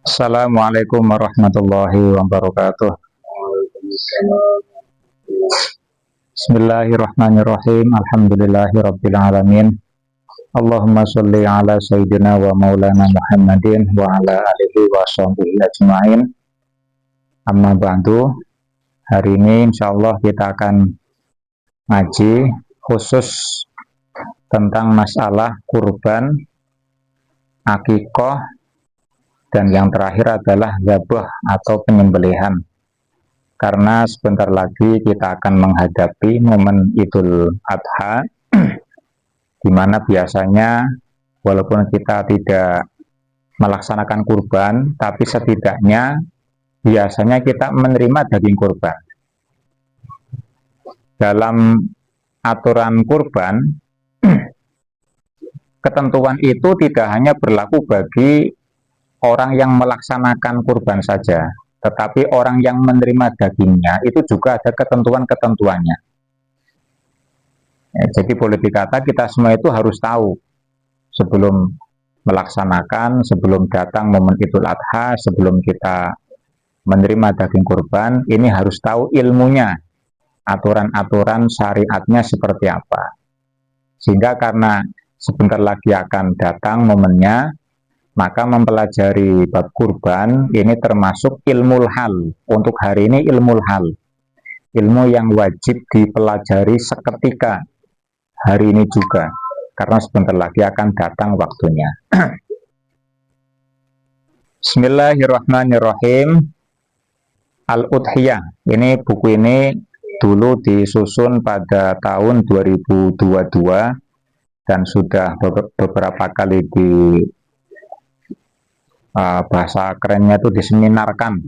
Assalamualaikum warahmatullahi wabarakatuh. Bismillahirrahmanirrahim. Alhamdulillahirabbil alamin. Allahumma sholli ala sayyidina wa maulana Muhammadin wa ala alihi wa sahbihi ajmain. Amma ba'du. Hari ini insyaallah kita akan ngaji khusus tentang masalah kurban, akikoh, dan yang terakhir adalah zabah atau penyembelihan. Karena sebentar lagi kita akan menghadapi momen Idul Adha, di mana biasanya walaupun kita tidak melaksanakan kurban, tapi setidaknya biasanya kita menerima daging kurban. Dalam aturan kurban, ketentuan itu tidak hanya berlaku bagi orang yang melaksanakan kurban saja, tetapi orang yang menerima dagingnya itu juga ada ketentuan-ketentuannya. Jadi boleh dikata kita semua itu harus tahu sebelum melaksanakan, sebelum datang momen Idul Adha, sebelum kita menerima daging kurban, ini harus tahu ilmunya, aturan-aturan syariatnya seperti apa. Sehingga karena sebentar lagi akan datang momennya, maka mempelajari bab kurban ini termasuk ilmu hal. Untuk hari ini ilmu hal, ilmu yang wajib dipelajari seketika hari ini juga, karena sebentar lagi akan datang waktunya. Bismillahirrahmanirrahim. Al-Udhiyah, ini buku ini dulu disusun pada tahun 2022 dan sudah beberapa kali di bahasa kerennya itu diseminarkan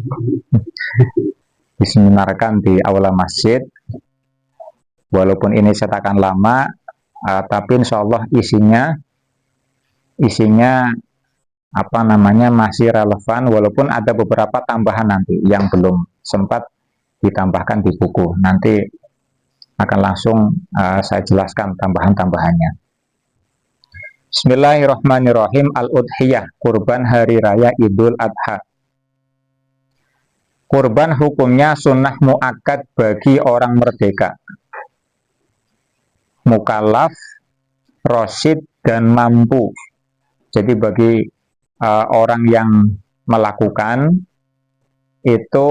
di aula masjid. Walaupun ini cetakan lama, tapi insya Allah isinya masih relevan, walaupun ada beberapa tambahan nanti yang belum sempat ditambahkan di buku. Nanti akan langsung saya jelaskan tambahan-tambahannya. Bismillahirrahmanirrahim. Al-Udhiyah, kurban hari raya Idul Adha. Kurban hukumnya sunnah muakkad bagi orang merdeka, mukallaf, rasyid, dan mampu. Jadi bagi orang yang melakukan itu,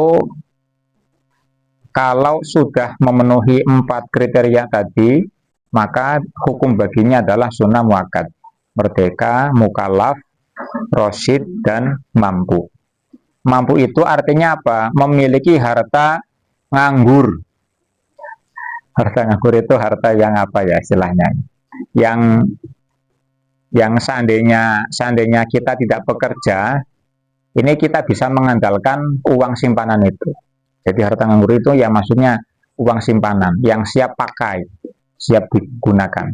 kalau sudah memenuhi 4 kriteria tadi, maka hukum baginya adalah sunnah muakkad: merdeka, mukallaf, rasyid, dan mampu. Mampu itu artinya apa? Memiliki harta nganggur. Harta nganggur itu harta yang apa ya istilahnya? Yang seandainya kita tidak bekerja, ini kita bisa mengandalkan uang simpanan itu. Jadi harta nganggur itu ya maksudnya uang simpanan yang siap pakai, siap digunakan.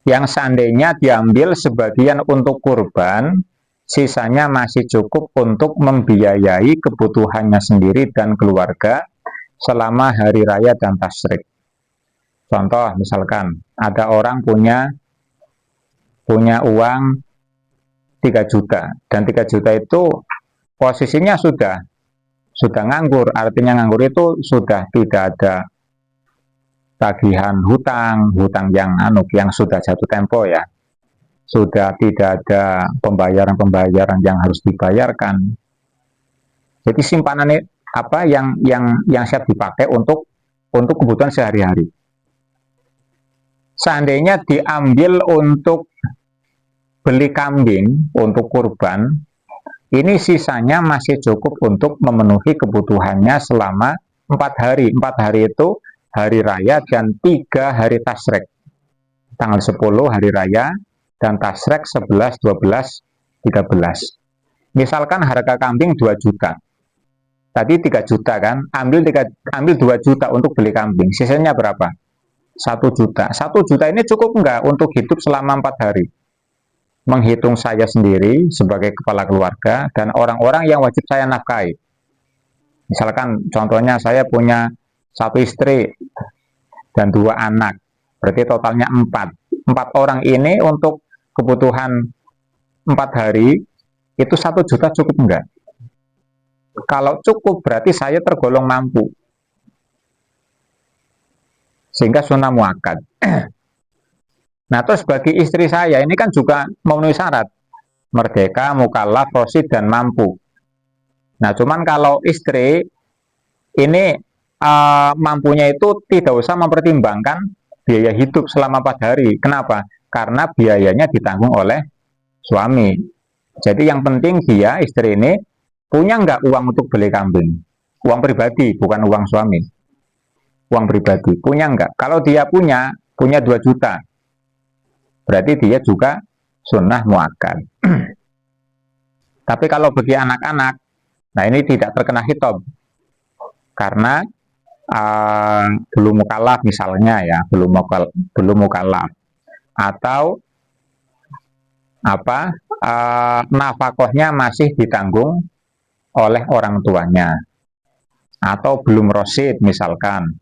Yang seandainya diambil sebagian untuk kurban, sisanya masih cukup untuk membiayai kebutuhannya sendiri dan keluarga selama hari raya dan tasyrik. Contoh, misalkan ada orang punya uang 3 juta, dan 3 juta itu posisinya sudah nganggur. Artinya nganggur itu sudah tidak ada tagihan hutang yang sudah jatuh tempo ya. Sudah tidak ada pembayaran yang harus dibayarkan. Jadi simpanan apa yang siap dipakai untuk kebutuhan sehari-hari. Seandainya diambil untuk beli kambing untuk kurban, ini sisanya masih cukup untuk memenuhi kebutuhannya selama 4 hari. 4 hari itu hari raya dan 3 hari tasyrik. Tanggal 10 hari raya dan tasyrik 11, 12, 13. Misalkan harga kambing 2 juta. Tadi 3 juta kan, ambil 2 juta untuk beli kambing. Sisanya berapa? 1 juta. 1 juta ini cukup enggak untuk hidup selama 4 hari? Menghitung saya sendiri sebagai kepala keluarga dan orang-orang yang wajib saya nafkahi. Misalkan contohnya saya punya 1 istri dan 2 anak, berarti totalnya 4 orang ini untuk kebutuhan 4 hari, itu 1 juta cukup enggak? Kalau cukup berarti saya tergolong mampu, sehingga sunnah muakkad. Nah, terus bagi istri saya ini kan juga memenuhi syarat merdeka, mukallaf, rosid, dan mampu. Nah, cuman kalau istri ini mampunya itu tidak usah mempertimbangkan biaya hidup selama 4 hari. Kenapa? Karena biayanya ditanggung oleh suami. Jadi yang penting dia, istri ini, punya nggak uang untuk beli kambing? Uang pribadi, bukan uang suami. Uang pribadi, punya nggak? Kalau dia punya 2 juta. Berarti dia juga sunnah muakkad. Tapi kalau bagi anak-anak, nah ini tidak terkena khitab. Karena belum mukallaf misalnya ya, belum mukallaf. Atau nafkahnya masih ditanggung oleh orang tuanya, atau belum rosid misalkan.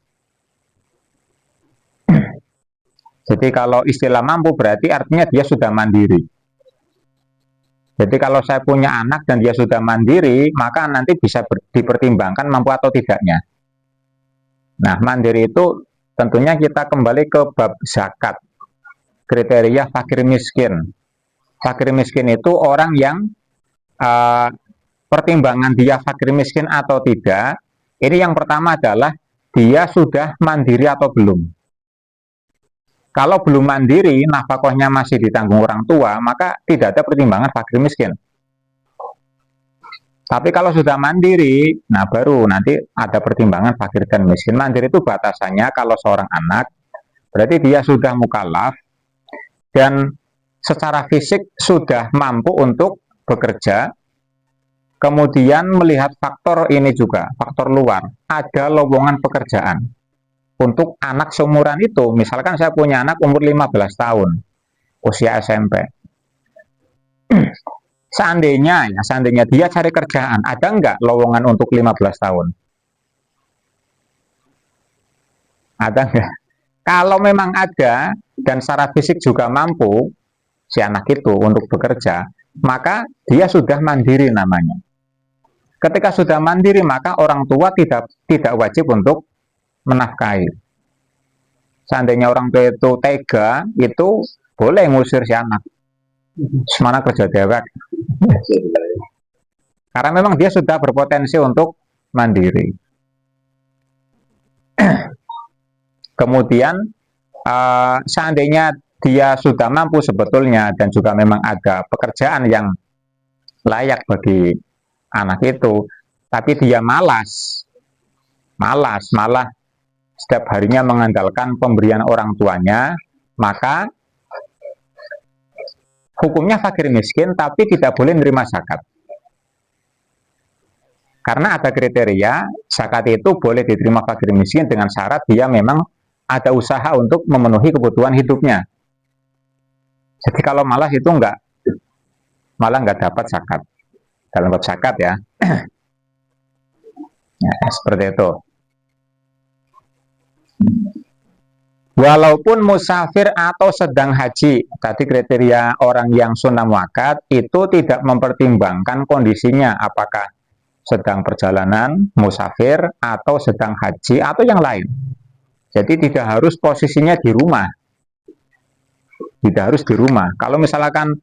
Jadi kalau istilah mampu berarti artinya dia sudah mandiri. Jadi kalau saya punya anak dan dia sudah mandiri, maka nanti bisa dipertimbangkan mampu atau tidaknya. Nah, mandiri itu tentunya kita kembali ke bab zakat. Kriteria fakir miskin. Fakir miskin itu orang yang pertimbangan dia fakir miskin atau tidak, ini yang pertama adalah dia sudah mandiri atau belum. Kalau belum mandiri, nafkahnya masih ditanggung orang tua, maka tidak ada pertimbangan fakir miskin. Tapi kalau sudah mandiri, nah baru nanti ada pertimbangan fakir dan miskin. Mandiri itu batasannya kalau seorang anak, berarti dia sudah mukallaf dan secara fisik sudah mampu untuk bekerja. Kemudian melihat faktor ini juga, faktor luar, ada lowongan pekerjaan. Untuk anak seumuran itu, misalkan saya punya anak umur 15 tahun, usia SMP. Seandainya dia cari kerjaan, ada nggak lowongan untuk 15 tahun? Ada nggak? Kalau memang ada, dan secara fisik juga mampu, si anak itu untuk bekerja, maka dia sudah mandiri namanya. Ketika sudah mandiri, maka orang tua tidak wajib untuk menafkahi. Seandainya orang tua itu tega, itu boleh ngusir si anak. Semana kerja dewek. Karena memang dia sudah berpotensi untuk mandiri. Kemudian seandainya dia sudah mampu sebetulnya dan juga memang ada pekerjaan yang layak bagi anak itu, tapi dia malas, malah setiap harinya mengandalkan pemberian orang tuanya, maka hukumnya fakir miskin, tapi tidak boleh menerima zakat. Karena ada kriteria, zakat itu boleh diterima fakir miskin dengan syarat dia memang ada usaha untuk memenuhi kebutuhan hidupnya. Jadi kalau malas itu malah nggak dapat zakat. Dalam bab zakat ya. Ya, seperti itu. Walaupun musafir atau sedang haji, tadi kriteria orang yang sunnah muakkad itu tidak mempertimbangkan kondisinya, apakah sedang perjalanan, musafir, atau sedang haji, atau yang lain. Jadi tidak harus posisinya di rumah. Tidak harus di rumah. Kalau misalkan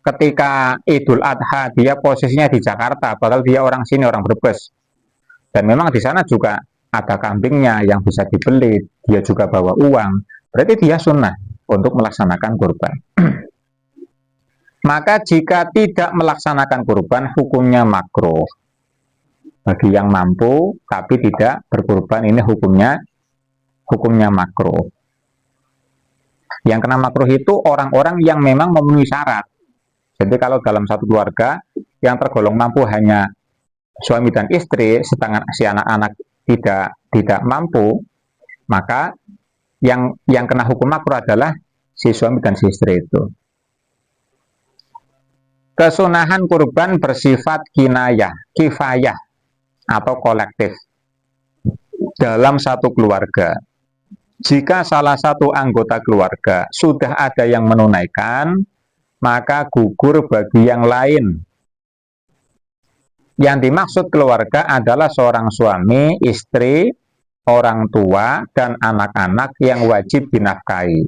ketika Idul Adha dia posisinya di Jakarta, padahal dia orang sini, orang Brebes, dan memang di sana juga ada kambingnya yang bisa dibeli, dia juga bawa uang, berarti dia sunnah untuk melaksanakan kurban. Maka jika tidak melaksanakan kurban, hukumnya makruh. Bagi yang mampu tapi tidak berkurban, ini hukumnya makruh. Yang kena makruh itu orang-orang yang memang memenuhi syarat. Jadi kalau dalam satu keluarga yang tergolong mampu hanya suami dan istri, sedangkan si anak-anak tidak mampu, maka yang kena hukum makruh adalah si suami dan si istri itu. Kesunahan kurban bersifat kifayah atau kolektif dalam satu keluarga. Jika salah satu anggota keluarga sudah ada yang menunaikan, maka gugur bagi yang lain. Yang dimaksud keluarga adalah seorang suami, istri, orang tua, dan anak-anak yang wajib dinafkahi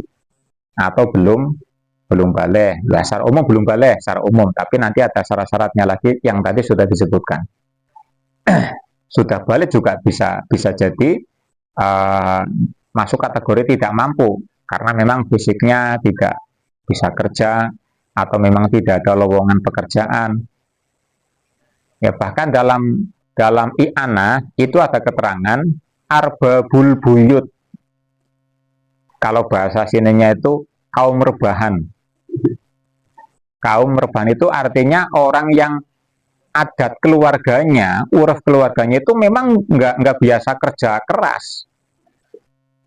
atau belum balik. Secara umum belum balik, secara umum, tapi nanti ada syarat-syaratnya lagi yang tadi sudah disebutkan. Sudah balik juga bisa jadi masuk kategori tidak mampu karena memang fisiknya tidak bisa kerja atau memang tidak ada lowongan pekerjaan. Ya, bahkan dalam i'anah itu ada keterangan arbabul buyut. Kalau bahasa sininya itu kaum rebahan. Kaum rebahan itu artinya orang yang adat keluarganya, uruf keluarganya itu memang nggak biasa kerja keras.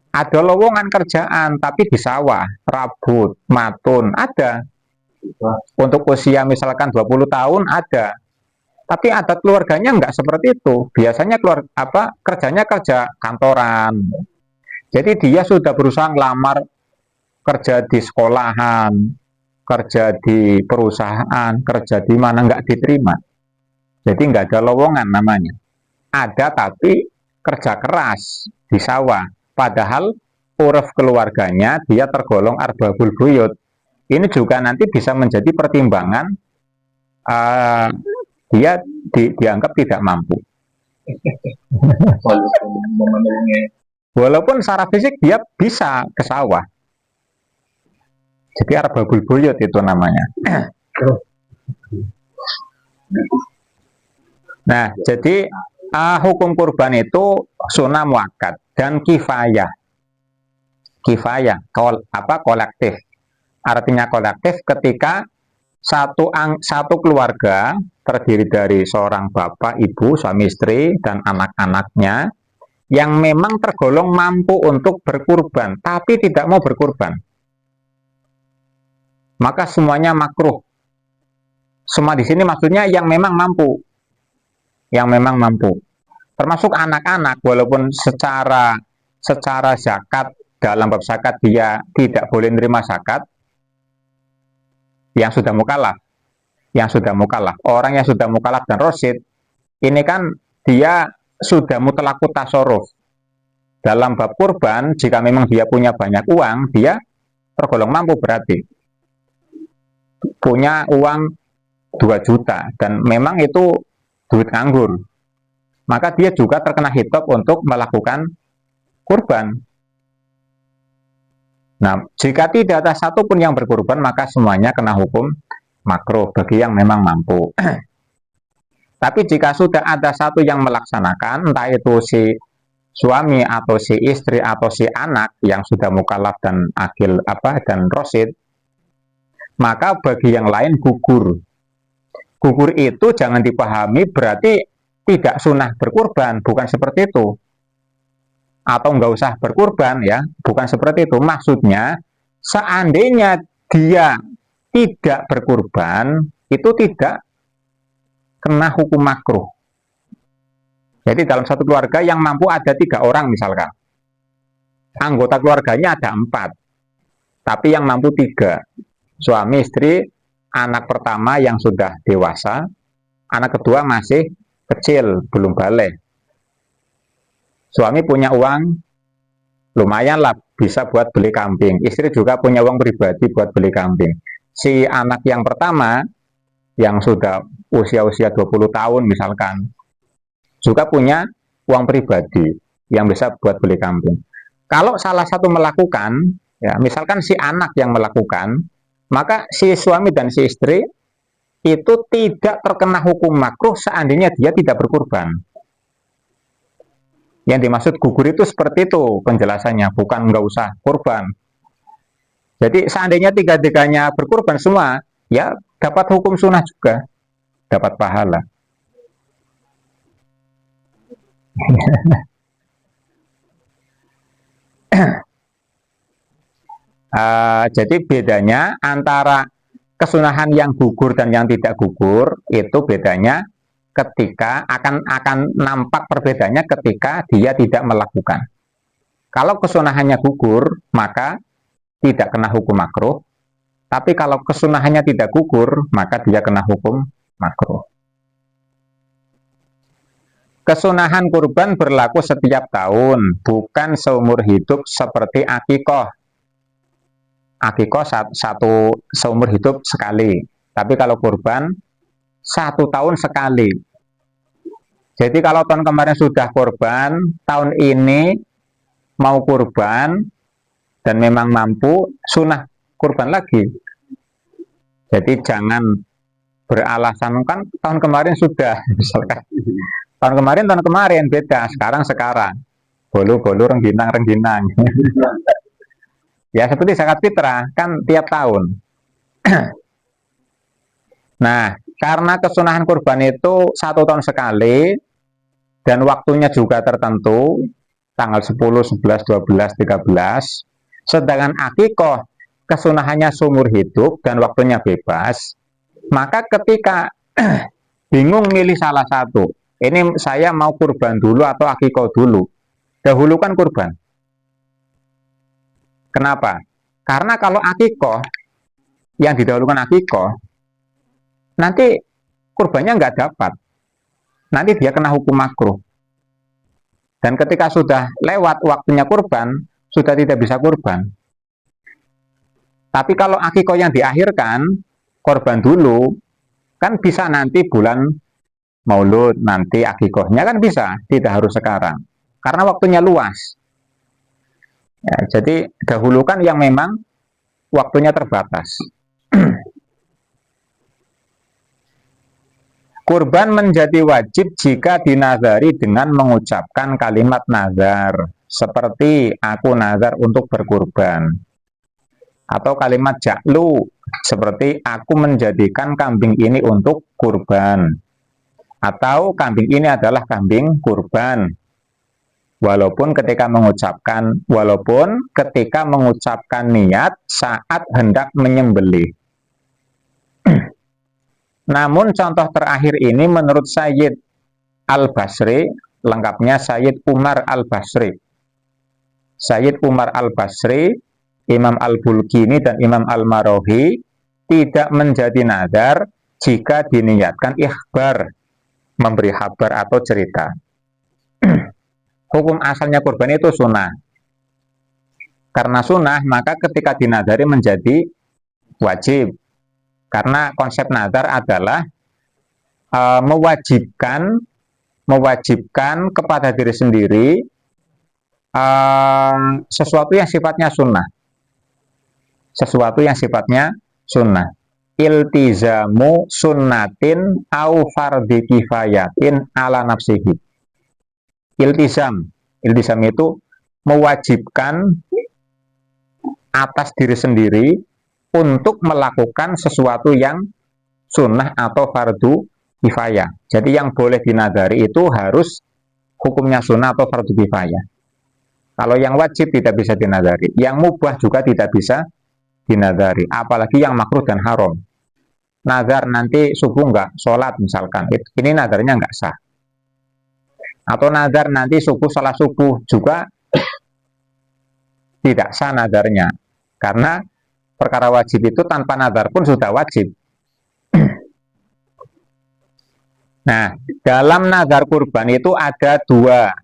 Ada lowongan kerjaan, tapi di sawah, rabut, matun, ada. Untuk usia misalkan 20 tahun ada. Tapi adat keluarganya nggak seperti itu. Biasanya kerjanya kerja kantoran. Jadi dia sudah berusaha ngelamar kerja di sekolahan, kerja di perusahaan, kerja di mana nggak diterima. Jadi nggak ada lowongan namanya. Ada tapi kerja keras di sawah. Padahal uruf keluarganya dia tergolong arbabul buyut. Ini juga nanti bisa menjadi pertimbangan dia dianggap tidak mampu. Walaupun secara fisik dia bisa ke sawah. Jadi arbabul buyut itu namanya. Nah, jadi hukum kurban itu sunnah muakkad dan kifayah. Kifayah, kolektif. Artinya kolektif ketika satu keluarga terdiri dari seorang bapak, ibu, suami istri, dan anak-anaknya yang memang tergolong mampu untuk berkurban, tapi tidak mau berkurban. Maka semuanya makruh. Semua di sini maksudnya yang memang mampu. Yang memang mampu. Termasuk anak-anak, walaupun secara zakat, dalam bab zakat dia tidak boleh menerima zakat, yang sudah mukallaf. Orang yang sudah mukallaf dan rasyid, ini kan dia sudah mutlaqut tasarruf. Dalam bab kurban, jika memang dia punya banyak uang, dia tergolong mampu berarti. Punya uang 2 juta, dan memang itu duit nganggur. Maka dia juga terkena hitop untuk melakukan kurban. Nah, jika tidak ada satupun yang berkurban, maka semuanya kena hukum makruh bagi yang memang mampu. Tapi jika sudah ada satu yang melaksanakan, entah itu si suami atau si istri atau si anak yang sudah mukallaf dan akil dan rasyid, maka bagi yang lain gugur. Gugur itu jangan dipahami berarti tidak sunnah berkurban, bukan seperti itu. Atau nggak usah berkurban ya, bukan seperti itu. Maksudnya seandainya dia tidak berkurban, itu tidak kena hukum makruh. Jadi dalam satu keluarga yang mampu ada 3 orang misalkan, anggota keluarganya ada 4, tapi yang mampu 3, suami, istri, anak pertama yang sudah dewasa, anak kedua masih kecil, belum balik. Suami punya uang lumayan lah, bisa buat beli kambing. Istri juga punya uang pribadi buat beli kambing. Si anak yang pertama, yang sudah usia-usia 20 tahun misalkan, juga punya uang pribadi yang bisa buat beli kambing. Kalau salah satu melakukan, ya misalkan si anak yang melakukan, maka si suami dan si istri itu tidak terkena hukum makruh seandainya dia tidak berkurban. Yang dimaksud gugur itu seperti itu penjelasannya, bukan nggak usah kurban. Jadi seandainya 3-3-nya berkurban semua, ya dapat hukum sunnah juga, dapat pahala. Jadi bedanya antara kesunahan yang gugur dan yang tidak gugur itu bedanya ketika akan nampak perbedaannya ketika dia tidak melakukan. Kalau kesunahannya gugur, maka tidak kena hukum makruh. Tapi kalau kesunahannya tidak gugur, maka dia kena hukum makruh. Kesunahan kurban berlaku setiap tahun, bukan seumur hidup seperti akikoh. Akikoh satu seumur hidup sekali. Tapi kalau kurban, 1 tahun sekali. Jadi kalau tahun kemarin sudah kurban, tahun ini mau kurban, dan memang mampu, sunnah kurban lagi. Jadi jangan beralasan, kan tahun kemarin sudah, misalkan. Tahun kemarin beda, sekarang. Bolu-bolu, rengginang. Ya seperti zakat fitrah, kan tiap tahun. Nah, karena kesunahan kurban itu 1 tahun sekali, dan waktunya juga tertentu, tanggal 10, 11, 12, 13, sedangkan akikoh kesunahannya seumur hidup dan waktunya bebas, maka ketika bingung milih salah satu, ini saya mau kurban dulu atau akikoh dulu, dahulukan kurban. Kenapa? Karena kalau akikoh, yang didahulukan akikoh, nanti kurbannya nggak dapat. Nanti dia kena hukum makruh. Dan ketika sudah lewat waktunya kurban, sudah tidak bisa kurban. Tapi kalau akikoh yang diakhirkan, korban dulu, kan bisa nanti bulan Maulud, nanti akikohnya kan bisa, tidak harus sekarang. Karena waktunya luas. Ya, jadi dahulukan yang memang waktunya terbatas. Kurban menjadi wajib jika dinazari dengan mengucapkan kalimat nazar. Seperti aku nazar untuk berkurban. Atau kalimat jaklu, seperti aku menjadikan kambing ini untuk kurban. Atau kambing ini adalah kambing kurban. Walaupun ketika mengucapkan niat saat hendak menyembelih. Namun contoh terakhir ini menurut Sayyid Al-Basri, lengkapnya Sayyid Umar Al-Basri. Sayyid Umar Al-Basri, Imam Al-Bulkini dan Imam Al-Marohi tidak menjadi nazar jika diniatkan ikhbar, memberi kabar atau cerita. Hukum asalnya kurban itu sunnah. Karena sunnah, maka ketika dinazari menjadi wajib. Karena konsep nazar adalah mewajibkan kepada diri sendiri sesuatu yang sifatnya sunnah. Sesuatu yang sifatnya sunnah. Iltizamu sunnatin au fardhi kifayatin ala nafsihi. Iltizam itu mewajibkan atas diri sendiri untuk melakukan sesuatu yang sunnah atau fardu kifayah. Jadi yang boleh dinadari itu harus hukumnya sunnah atau fardu kifayah. Kalau yang wajib tidak bisa dinadari, yang mubah juga tidak bisa dinadari, apalagi yang makruh dan haram. Nazar nanti subuh nggak sholat misalkan, ini nadarnya nggak sah. Atau nazar nanti sholat subuh juga tidak sah nadarnya, karena perkara wajib itu tanpa nazar pun sudah wajib. Nah, dalam nazar kurban itu ada dua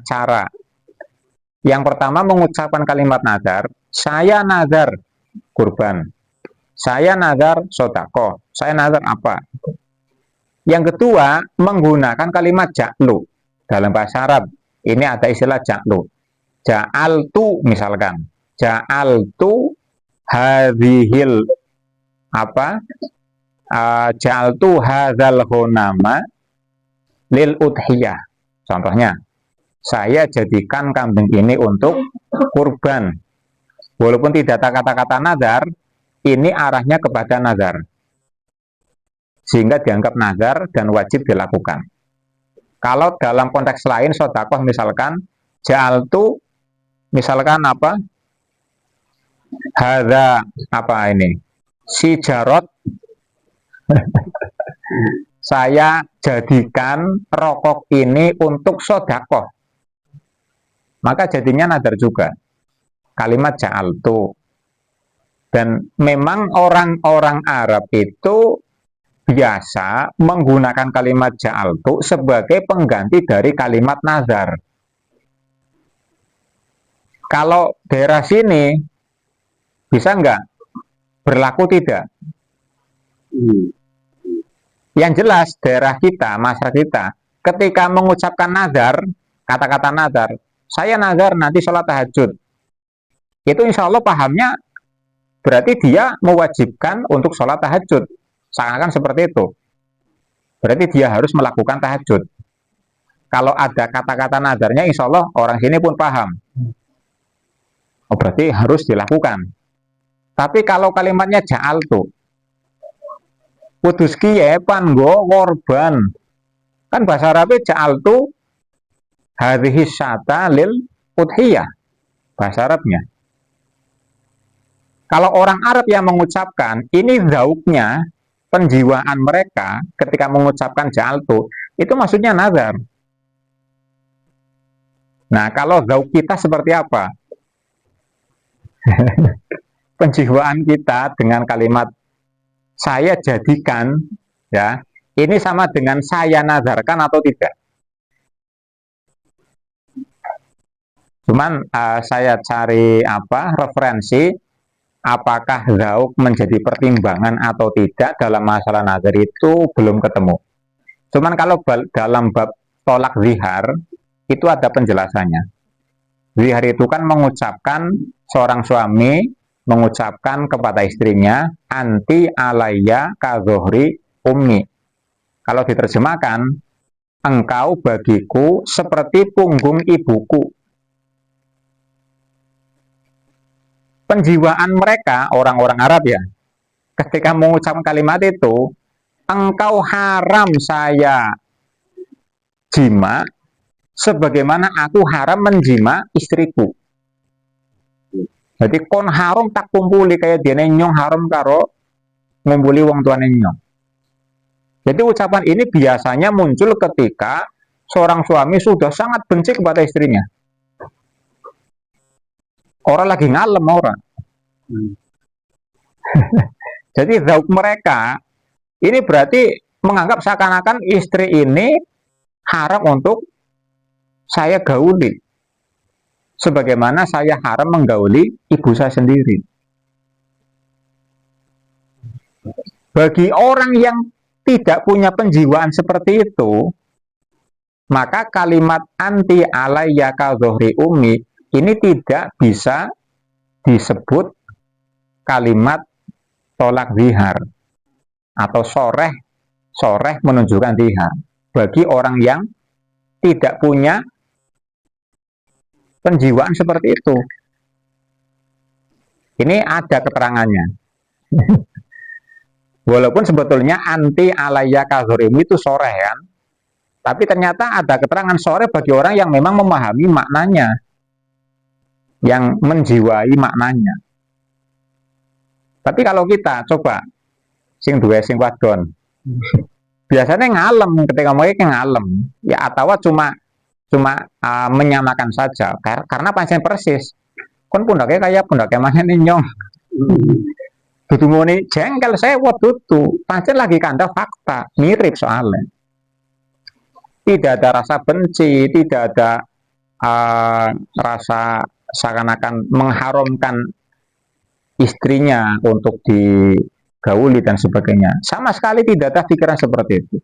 cara. Yang pertama mengucapkan kalimat nazar, saya nazar kurban, saya nazar sodako, saya nazar apa. Yang kedua menggunakan kalimat jaklu. Dalam bahasa Arab ini ada istilah jaklu. Ja'altu misalkan, ja'altu hadhil ja'altu hadzal ghanama lil udhiyah. Contohnya, saya jadikan kambing ini untuk kurban. Walaupun tidak ada kata-kata nazar, ini arahnya kepada nazar. Sehingga dianggap nazar dan wajib dilakukan. Kalau dalam konteks lain, sodakoh misalkan, ja'altu misalkan hadza si jarot saya jadikan rokok ini untuk sodakoh, maka jadinya nazar juga. kalimat ja'altu. Dan memang orang-orang Arab itu biasa menggunakan kalimat ja'altu sebagai pengganti dari kalimat nazar. Kalau daerah sini bisa nggak berlaku tidak? Yang jelas daerah kita, masyarakat kita, ketika mengucapkan nazar, kata-kata nazar, saya nazar nanti sholat tahajud, itu insya Allah pahamnya berarti dia mewajibkan untuk sholat tahajud, seakan-akan seperti itu. Berarti dia harus melakukan tahajud. Kalau ada kata-kata nazarnya, insya Allah orang sini pun paham. Oh, berarti harus dilakukan. Tapi kalau kalimatnya ja'altu, kudus kiye panggo korban. Kan bahasa Arabnya ja'altu hadhihi syata lil udhiyah. Bahasa Arabnya. Kalau orang Arab yang mengucapkan, ini zauknya, penjiwaan mereka ketika mengucapkan ja'altu, itu maksudnya nazar. Nah, kalau zauk kita seperti apa? Penjiwaan kita dengan kalimat saya jadikan, ya, ini sama dengan saya nazarkan atau tidak. Cuman saya cari referensi apakah zauk menjadi pertimbangan atau tidak dalam masalah nazar itu belum ketemu. Cuman kalau dalam bab tolak zihar itu ada penjelasannya. Zihar itu kan mengucapkan, seorang suami mengucapkan kepada istrinya, anti alayya kazohri ummi. Kalau diterjemahkan, engkau bagiku seperti punggung ibuku. Penjiwaan mereka, orang-orang Arab ya, ketika mengucapkan kalimat itu, engkau haram saya jima, sebagaimana aku haram menjima istriku. Jadi kon haram tak kumpuli kayak dia nyong haram karo ngumpuli wong tuane nyong. Jadi ucapan ini biasanya muncul ketika seorang suami sudah sangat benci kepada istrinya. Orang lagi ngalem orang. Jadi zauk mereka ini berarti menganggap seakan-akan istri ini haram untuk saya gauli. Sebagaimana saya haram menggauli ibu saya sendiri. Bagi orang yang tidak punya penjiwaan seperti itu, maka kalimat anti alayya kadzohri ummi ini tidak bisa disebut kalimat tolak zihar atau soreh menunjukkan zihar bagi orang yang tidak punya penjiwaan seperti itu. Ini ada keterangannya. Walaupun sebetulnya anti alayya kadzohri itu soreh kan, tapi ternyata ada keterangan soreh bagi orang yang memang memahami maknanya, yang menjiwai maknanya. Tapi kalau kita coba sing duwe sing wadon, biasanya ngalem ketika mereka ngalem, ya atau cuma menyamakan saja karena pancen persis. Kon pundaknya kayak pundaknya mana nyong. Dudu muni jengkel saya dudu, pancen lagi kanda fakta, mirip soalnya. Tidak ada rasa benci, tidak ada rasa seakan-akan mengharamkan istrinya untuk digauli dan sebagainya. Sama sekali tidak ada pikiran seperti itu.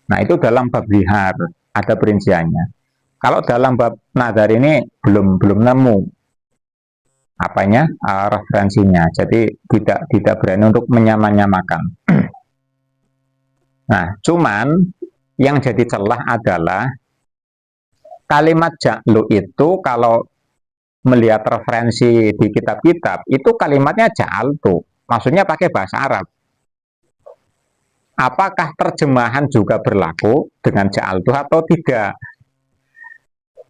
Nah, itu dalam bab zihar ada perinciannya. Kalau dalam bab nazar ini belum nemu referensinya. Jadi tidak berani untuk menyamakan. Nah, cuman yang jadi celah adalah kalimat ja'lu itu kalau melihat referensi di kitab-kitab itu kalimatnya ja'altu, maksudnya pakai bahasa Arab. Apakah terjemahan juga berlaku dengan ja'altu atau tidak?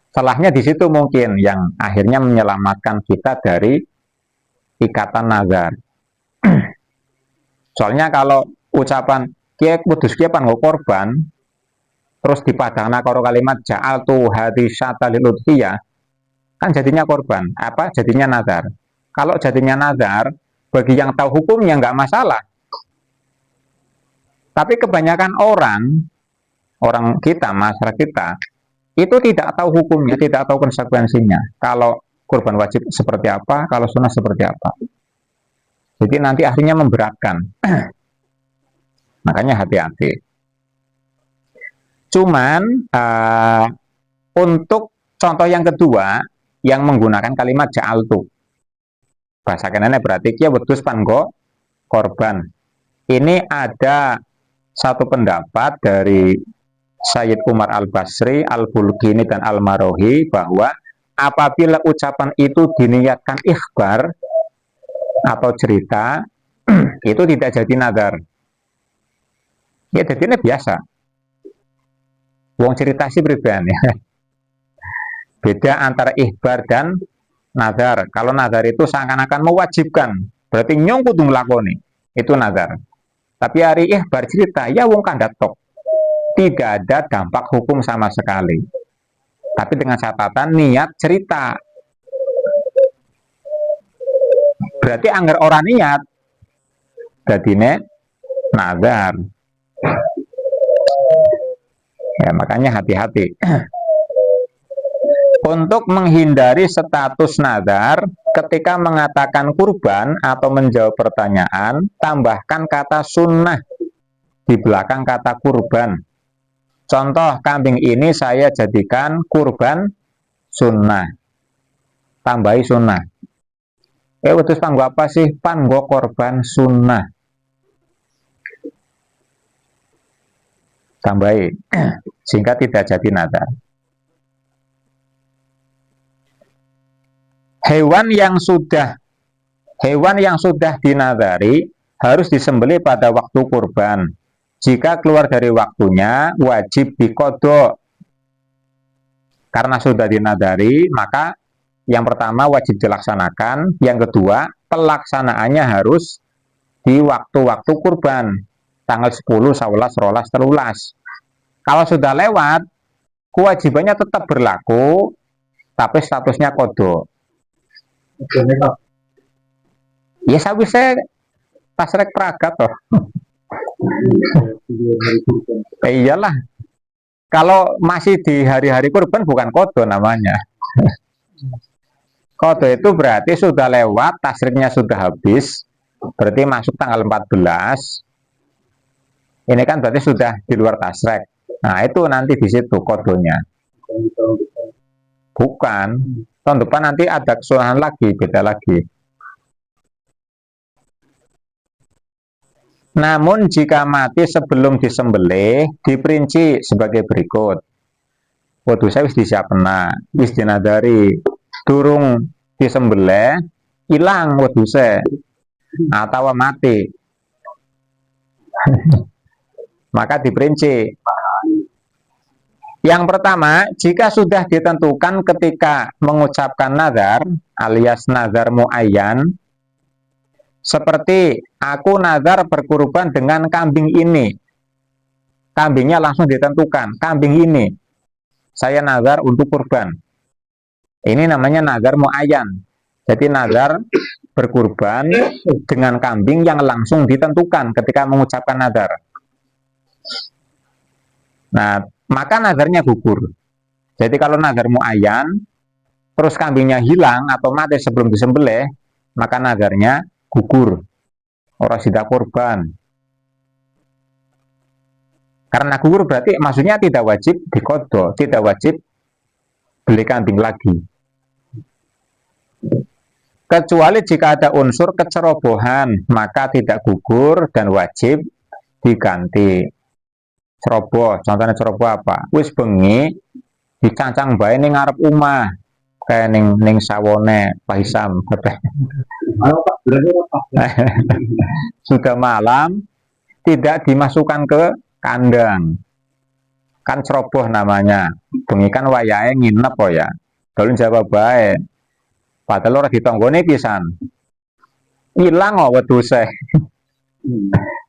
Salahnya di situ mungkin yang akhirnya menyelamatkan kita dari ikatan nazar. Soalnya kalau ucapan kiye kudus kiye pan korban terus dipadangna karo kalimat ja'altu hadhi syatalil udhiyah, kan jadinya korban, apa jadinya nazar. Kalau jadinya nazar, bagi yang tahu hukumnya nggak masalah. Tapi kebanyakan orang kita, masyarakat kita, itu tidak tahu hukumnya, tidak tahu konsekuensinya. Kalau kurban wajib seperti apa, kalau sunnah seperti apa. Jadi nanti akhirnya memberatkan. Makanya hati-hati. Cuman untuk contoh yang kedua, yang menggunakan kalimat ja'altu. Bahasa kenanya berarti kia wedus panggo korban. Ini ada satu pendapat dari Sayyid Umar Al-Basri, Al-Bulkini, dan Al-Marohi bahwa apabila ucapan itu diniatkan ikhbar atau cerita, itu tidak jadi nazar. Ya jadinya biasa. Wong cerita sih pribadi. Beda antara ikhbar dan nazar. Kalau nazar itu seakan-akan mewajibkan, berarti nyong kudu nglakoni. Itu nazar. Tapi hari ikhbar cerita, ya wong kandat tok. Tidak ada dampak hukum sama sekali. Tapi dengan catatan niat cerita. Berarti anggar orang niat. Jadine nazar. Ya, makanya hati-hati. Untuk menghindari status nazar, ketika mengatakan kurban atau menjawab pertanyaan, tambahkan kata sunnah di belakang kata kurban. Contoh, kambing ini saya jadikan kurban sunnah. Tambahi sunnah. Wedhus panggo apa sih? Panggo korban sunnah. Tambahi. Sehingga tidak jadi nazar. Hewan yang sudah dinazari harus disembelih pada waktu kurban. Jika keluar dari waktunya, wajib diqodho. Karena sudah dinazari, maka yang pertama wajib dilaksanakan, yang kedua pelaksanaannya harus di waktu-waktu kurban, tanggal 10, 11, 12, 13. Kalau sudah lewat, kewajibannya tetap berlaku, tapi statusnya qodho. Ya saya tasrek pragat toh. Iyalah. Kalau masih di hari-hari kurban bukan qodho namanya. Qodho itu berarti sudah lewat, tasriknya sudah habis, berarti masuk tanggal 14. Ini kan berarti sudah di luar tasrek. Nah, itu nanti di situ qodhonya. Bukan. Tahun depan nanti ada kesunahan lagi, beda lagi. Namun jika mati sebelum disembelih, diperinci sebagai berikut. Waduh, saya wis disiapna, wis dinadari, durung disembelih, hilang waduh saya, atau mati. Maka diperinci. Yang pertama, jika sudah ditentukan ketika mengucapkan nazar alias nazar muayyan, seperti aku nazar berkurban dengan kambing ini. Kambingnya langsung ditentukan, kambing ini saya nazar untuk kurban. Ini namanya nazar muayyan. Jadi nazar berkurban dengan kambing yang langsung ditentukan ketika mengucapkan nazar. Nah, maka nazarnya gugur. Jadi kalau nazar muayyan, terus kambingnya hilang atau mati sebelum disembelih, maka nazarnya gugur. Orang sudah kurban. Karena gugur berarti maksudnya tidak wajib diqodho, tidak wajib beli kambing lagi. Kecuali jika ada unsur kecerobohan, maka tidak gugur dan wajib diganti. Ceroboh, contohnya ceroboh apa? Wis bengi dicancang bae ning ngarep omah, kayak ning sawone Pak Hisam. Sudah malam tidak dimasukkan ke kandang. Kan ceroboh namanya. Bengi kan wayahe nginep kok ya. Kalau jawab bae. Padahal ora ditonggone pisan. Ilang kok wedhuse.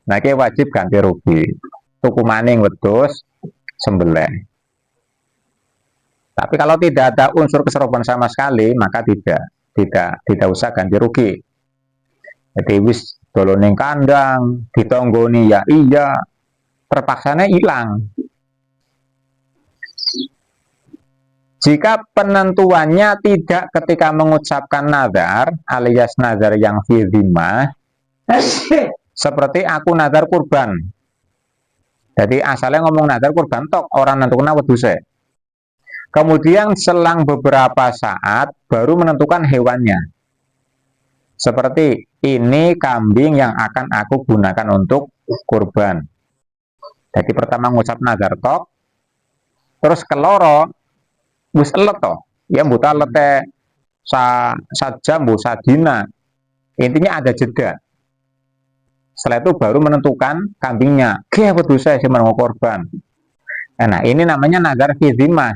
Nah, ki wajib ganti rugi. Tuku maning wedhus sembelih. Tapi kalau tidak ada unsur keserobohan sama sekali, maka tidak usah ganti rugi. Jadi wis doloning kandang, ditonggoni ya iya, terpaksanya hilang. Jika penentuannya tidak ketika mengucapkan nazar, alias nazar yang fi dhimmah, seperti aku nazar kurban. Jadi asalnya ngomong nazar kurban tok, orang nentukan wedhuse. Kemudian selang beberapa saat baru menentukan hewannya. Seperti ini kambing yang akan aku gunakan untuk kurban. Jadi pertama ngucap nazar tok, terus keloro wis elet to. Ya mbuta lete sajam bu sadina. Intinya ada jeda. Setelah itu baru menentukan kambingnya. Ki wedhus saya mau korban. Nah, ini namanya nazar fi dhimmah.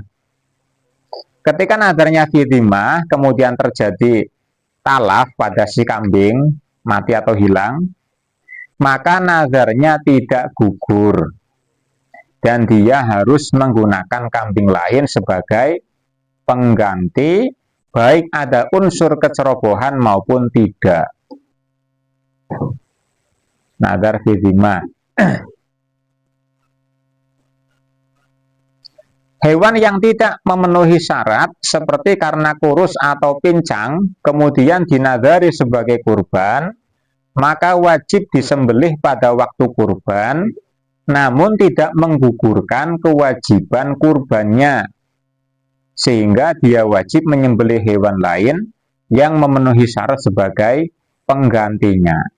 Ketika nazarnya fi dhimmah, kemudian terjadi talaf pada si kambing, mati atau hilang, maka nazarnya tidak gugur. Dan dia harus menggunakan kambing lain sebagai pengganti, baik ada unsur kecerobohan maupun tidak. Nazar fi dhimmah. Hewan yang tidak memenuhi syarat seperti karena kurus atau pincang kemudian dinazari sebagai kurban, maka wajib disembelih pada waktu kurban, namun tidak menggugurkan kewajiban kurbannya, sehingga dia wajib menyembelih hewan lain yang memenuhi syarat sebagai penggantinya.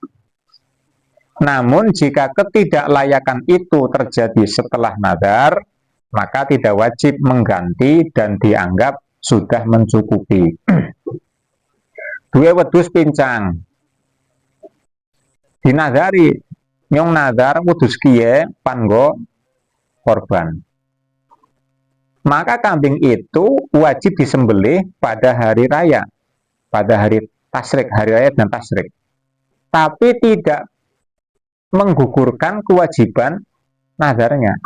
Namun jika ketidaklayakan itu terjadi setelah nazar, maka tidak wajib mengganti dan dianggap sudah mencukupi. Duwe wedhus pincang, dinazari nyong nazar wedhus kiye panggo korban. Maka kambing itu wajib disembelih pada hari raya, pada hari tasyrik, hari raya dan tasyrik. Tapi tidak menggugurkan kewajiban nazarnya.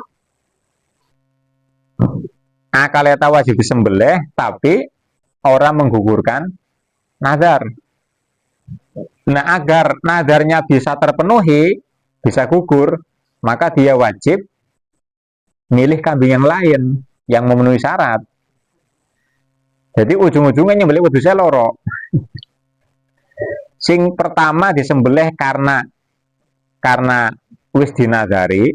Akaleta wajib disembelih, tapi orang menggugurkan nazar. Nah, agar nazarnya bisa terpenuhi, bisa gugur, maka dia wajib milih kambing yang lain yang memenuhi syarat. Jadi ujung-ujungnya nyembelih wedhusnya loro. Sing pertama disembelih karena wis dinazari.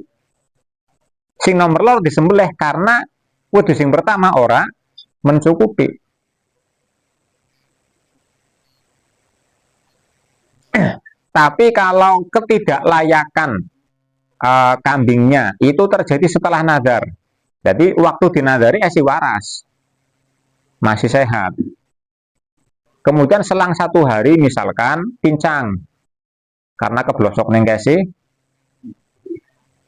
Sing nomor loro disembelih karena wedhus sing pertama ora mencukupi. Tapi kalau ketidaklayakan kambingnya itu terjadi setelah nazar. Jadi waktu dinazari masih waras, masih sehat. Kemudian selang 1 hari misalkan pincang karena keblosok neng kesi,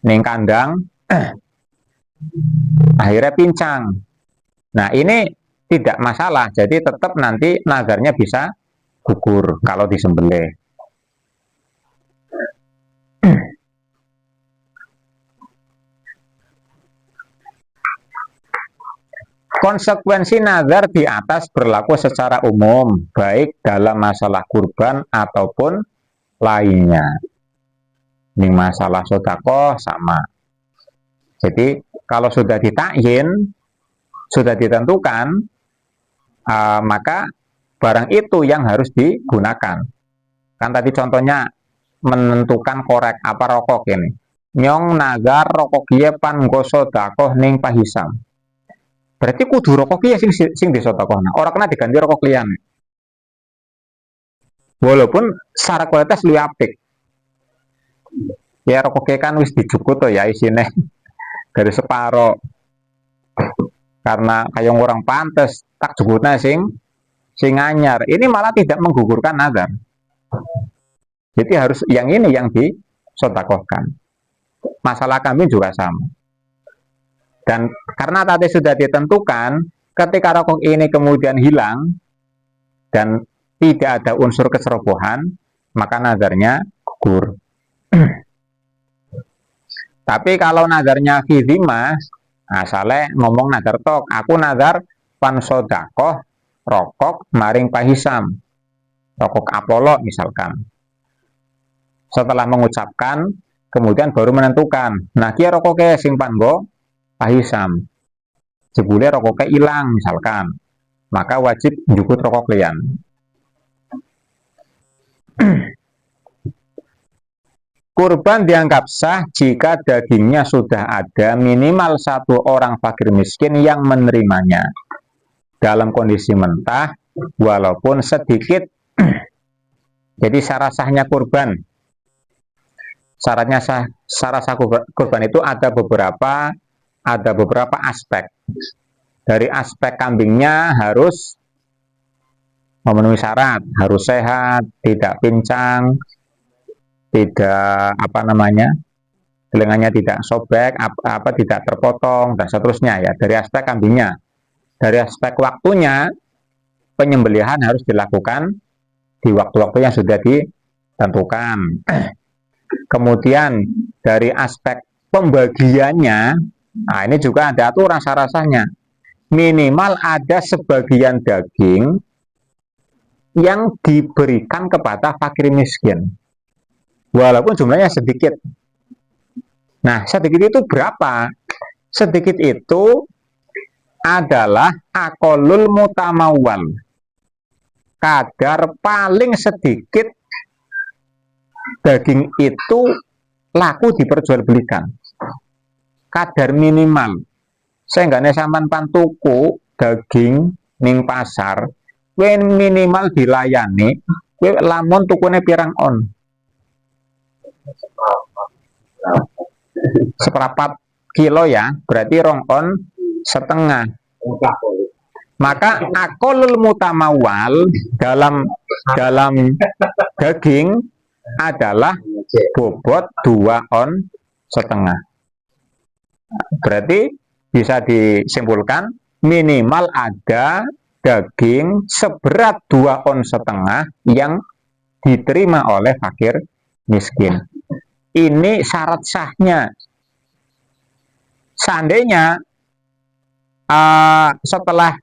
neng kandang, akhirnya pincang. Nah ini tidak masalah, jadi tetap nanti nazarnya bisa gugur kalau disembelih. Konsekuensi nazar di atas berlaku secara umum, baik dalam masalah kurban ataupun lainnya. Ini masalah sedekah sama. Jadi kalau sudah ditakyin, sudah ditentukan, maka barang itu yang harus digunakan. Kan tadi contohnya menentukan korek apa rokok ini. Nyong nazar rokok dia pan nggo sedekah ning pahisam. Berarti kudu rokok ya sing disodakohna. Orang kena diganti rokok liyane. Walaupun secara kualitas luwih apik. Ya rokok kan wis dijukut to ya isine dari separo. Karena kayak orang pantes tak jukutna sing anyar. Ini malah tidak menggugurkan nazar. Jadi harus yang ini yang disodakohkan. Masalah kambing juga sama. Dan karena tadi sudah ditentukan, ketika rokok ini kemudian hilang dan tidak ada unsur kecerobohan, maka nazarnya gugur. Tapi kalau nazarnya fi dhimmah, asalnya ngomong nazar tok, aku nazar pansodakoh rokok maring pahisam, rokok Apollo misalkan. Setelah mengucapkan, kemudian baru menentukan. Nah, kia rokoknya sing panggo pahisam. Jebule rokoknya hilang misalkan. Maka wajib njukut rokok liyan. Kurban dianggap sah jika dagingnya sudah ada minimal satu orang fakir miskin yang menerimanya dalam kondisi mentah walaupun sedikit. Jadi syarat sahnya kurban, syarat sah kurban itu ada beberapa aspek. Dari aspek kambingnya harus memenuhi syarat, harus sehat, tidak pincang, tidak telinganya tidak sobek, tidak terpotong dan seterusnya ya. Dari aspek kambingnya. Dari aspek waktunya, penyembelihan harus dilakukan di waktu-waktu yang sudah ditentukan. Kemudian dari aspek pembagiannya, nah ini juga ada aturan rasa-rasanya. Minimal ada sebagian daging yang diberikan kepada fakir miskin, walaupun jumlahnya sedikit. Nah, sedikit itu berapa? Sedikit itu adalah akolul mutamawal, kadar paling sedikit daging itu laku diperjualbelikan. Kadar minimal. Seenggaknya sampean pantuku daging ning pasar, wen minimal dilayani, we lamun tukune pirang on. Seperempat kilo ya, berarti rong on setengah. Maka akolul mutamawal dalam daging adalah bobot 2 on setengah. Berarti bisa disimpulkan minimal ada daging seberat 2 on setengah yang diterima oleh fakir miskin. Ini syarat sahnya. Seandainya setelah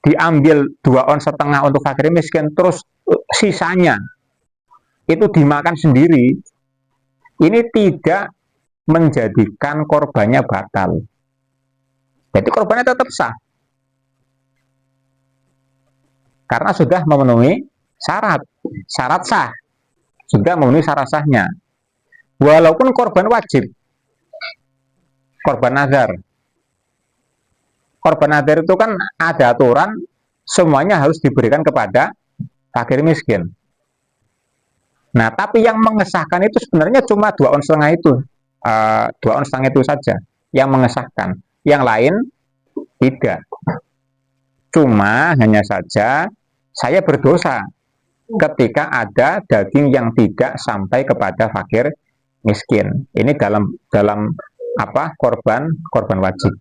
diambil 2 on setengah untuk fakir miskin, terus sisanya itu dimakan sendiri, ini tidak menjadikan korbannya batal. Jadi korbannya tetap sah. Karena sudah memenuhi syarat sah. Sudah memenuhi syarat sahnya. Walaupun korban wajib. Korban nazar. Korban nazar itu kan ada aturan semuanya harus diberikan kepada fakir miskin. Nah, tapi yang mengesahkan itu sebenarnya cuma 2 on setengah itu. 2 on setengah itu saja yang mengesahkan. Yang lain tidak. Cuma hanya saja saya berdosa ketika ada daging yang tidak sampai kepada fakir miskin. Ini dalam korban wajib.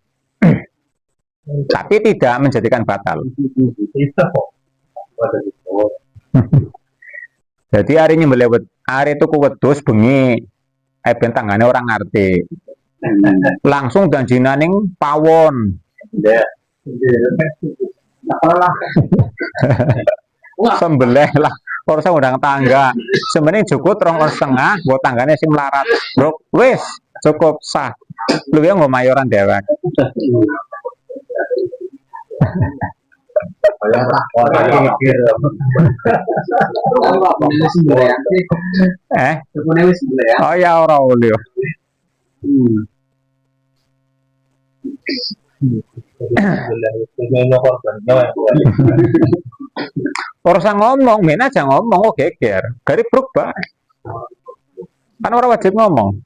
Tapi tidak menjadikan batal. Jadi hari ini melewat hari itu kuwedus bengi bentangane orang ngerti. Langsung danjinaning pawon. Sembelih lah. Orang undang tangga. Sebenarnya cukup 2 on setengah, buat tangganya sing melarat. Bro, wis cukup sah. Lu ya ngomayoran dewek. Oh ya ora ulio. Orang ngomong, main aja ngomong, geger. Dari berubah. Kan orang wajib ngomong.